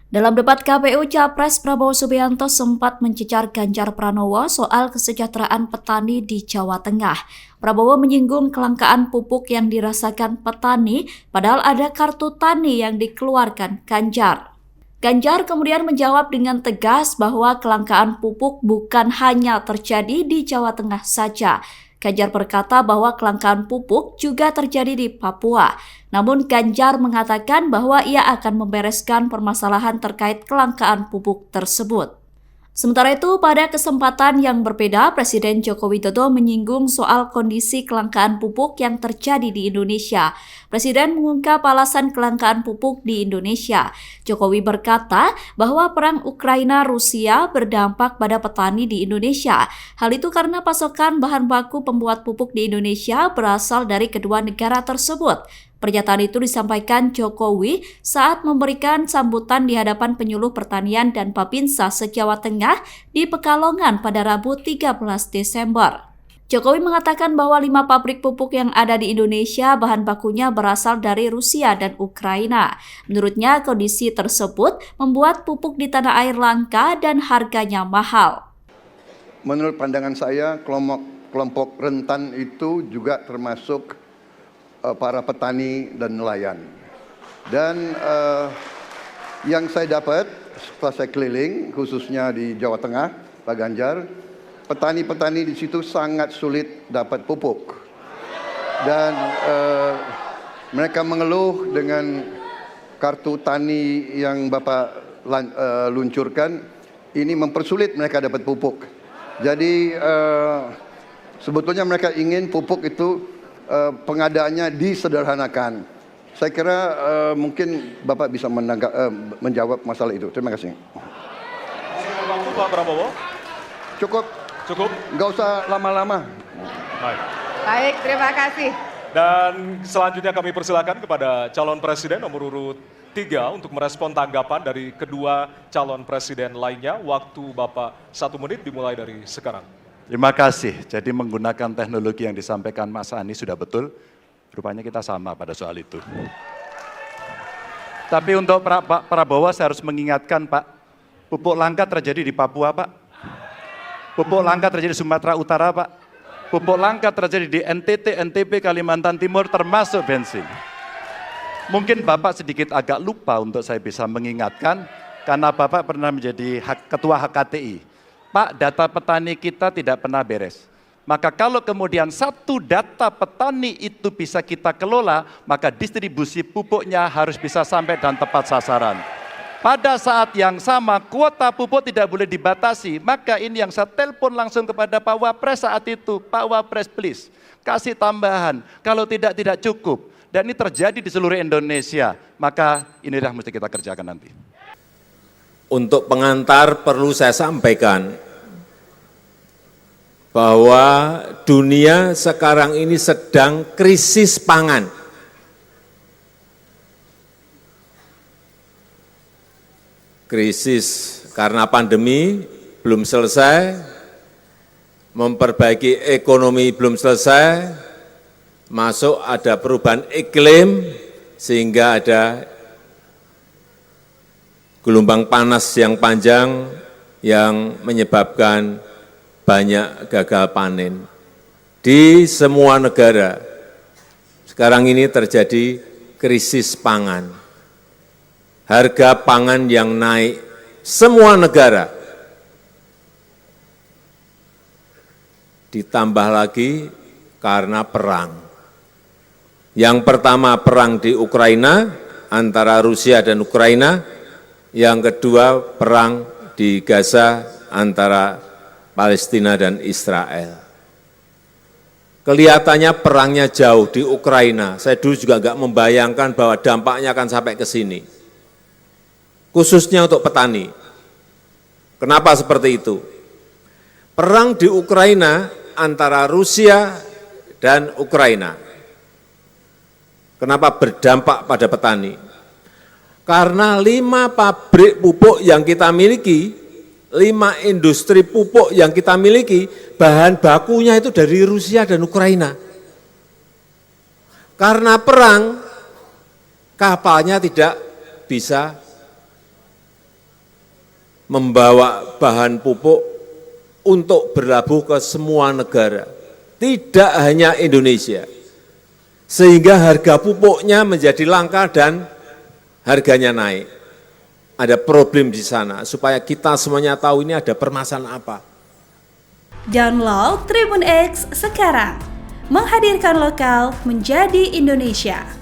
Dalam debat KPU, Capres Prabowo Subianto sempat mencecar Ganjar Pranowo soal kesejahteraan petani di Jawa Tengah. Prabowo menyinggung kelangkaan pupuk yang dirasakan petani, padahal ada kartu tani yang dikeluarkan Ganjar. Ganjar kemudian menjawab dengan tegas bahwa kelangkaan pupuk bukan hanya terjadi di Jawa Tengah saja. Ganjar berkata bahwa kelangkaan pupuk juga terjadi di Papua. Namun Ganjar mengatakan bahwa ia akan membereskan permasalahan terkait kelangkaan pupuk tersebut. Sementara itu, pada kesempatan yang berbeda, Presiden Joko Widodo menyinggung soal kondisi kelangkaan pupuk yang terjadi di Indonesia. Presiden mengungkap alasan kelangkaan pupuk di Indonesia. Jokowi berkata bahwa perang Ukraina-Rusia berdampak pada petani di Indonesia. Hal itu karena pasokan bahan baku pembuat pupuk di Indonesia berasal dari kedua negara tersebut. Pernyataan itu disampaikan Jokowi saat memberikan sambutan di hadapan penyuluh pertanian dan Babinsa se-Jawa Tengah di Pekalongan pada Rabu 13 Desember. Jokowi mengatakan bahwa 5 pabrik pupuk yang ada di Indonesia bahan bakunya berasal dari Rusia dan Ukraina. Menurutnya, kondisi tersebut membuat pupuk di tanah air langka dan harganya mahal. Menurut pandangan saya, kelompok rentan itu juga termasuk para petani dan nelayan. Dan yang saya dapat setelah saya keliling, khususnya di Jawa Tengah, Pak Ganjar, petani-petani di situ sangat sulit dapat pupuk. Dan mereka mengeluh dengan kartu tani yang Bapak luncurkan, ini mempersulit mereka dapat pupuk. Jadi sebetulnya mereka ingin pupuk itu pengadaannya disederhanakan. Saya kira mungkin Bapak bisa menjawab masalah itu. Terima kasih. Waktu Pak Prabowo. Cukup. Nggak usah lama-lama. Baik, terima kasih. Dan selanjutnya kami persilakan kepada calon presiden nomor urut 3 untuk merespon tanggapan dari kedua calon presiden lainnya. Waktu Bapak 1 menit dimulai dari sekarang. Terima kasih. Jadi menggunakan teknologi yang disampaikan Mas Ani sudah betul. Rupanya kita sama pada soal itu. Tapi untuk Pak Prabowo saya harus mengingatkan Pak, pupuk langka terjadi di Papua Pak. Pupuk langka terjadi di Sumatera Utara Pak. Pupuk langka terjadi di NTT, NTB, Kalimantan Timur termasuk bensin. Mungkin Bapak sedikit agak lupa untuk saya bisa mengingatkan karena Bapak pernah menjadi ketua HKTI. Pak, data petani kita tidak pernah beres. Maka kalau kemudian satu data petani itu bisa kita kelola, maka distribusi pupuknya harus bisa sampai dan tepat sasaran. Pada saat yang sama, kuota pupuk tidak boleh dibatasi. Maka ini yang saya telepon langsung kepada Pak Wapres saat itu. Pak Wapres, please, kasih tambahan. Kalau tidak cukup. Dan ini terjadi di seluruh Indonesia. Maka inilah mesti kita kerjakan nanti. Untuk pengantar perlu saya sampaikan bahwa dunia sekarang ini sedang krisis pangan. Krisis karena pandemi belum selesai, memperbaiki ekonomi belum selesai, masuk ada perubahan iklim sehingga ada gelombang panas yang panjang yang menyebabkan banyak gagal panen. Di semua negara, sekarang ini terjadi krisis pangan. Harga pangan yang naik, semua negara. Ditambah lagi karena perang. Yang pertama perang di Ukraina, antara Rusia dan Ukraina. Yang kedua, perang di Gaza antara Palestina dan Israel. Kelihatannya perangnya jauh di Ukraina. Saya dulu juga nggak membayangkan bahwa dampaknya akan sampai ke sini. Khususnya untuk petani. Kenapa seperti itu? Perang di Ukraina antara Rusia dan Ukraina. Kenapa berdampak pada petani? Karena 5 pabrik pupuk yang kita miliki, 5 industri pupuk yang kita miliki, bahan bakunya itu dari Rusia dan Ukraina. Karena perang, kapalnya tidak bisa membawa bahan pupuk untuk berlabuh ke semua negara, tidak hanya Indonesia, sehingga harga pupuknya menjadi langka dan harganya naik. Ada problem di sana, supaya kita semuanya tahu ini ada permasalahan apa. Download Tribun X sekarang, menghadirkan lokal menjadi Indonesia.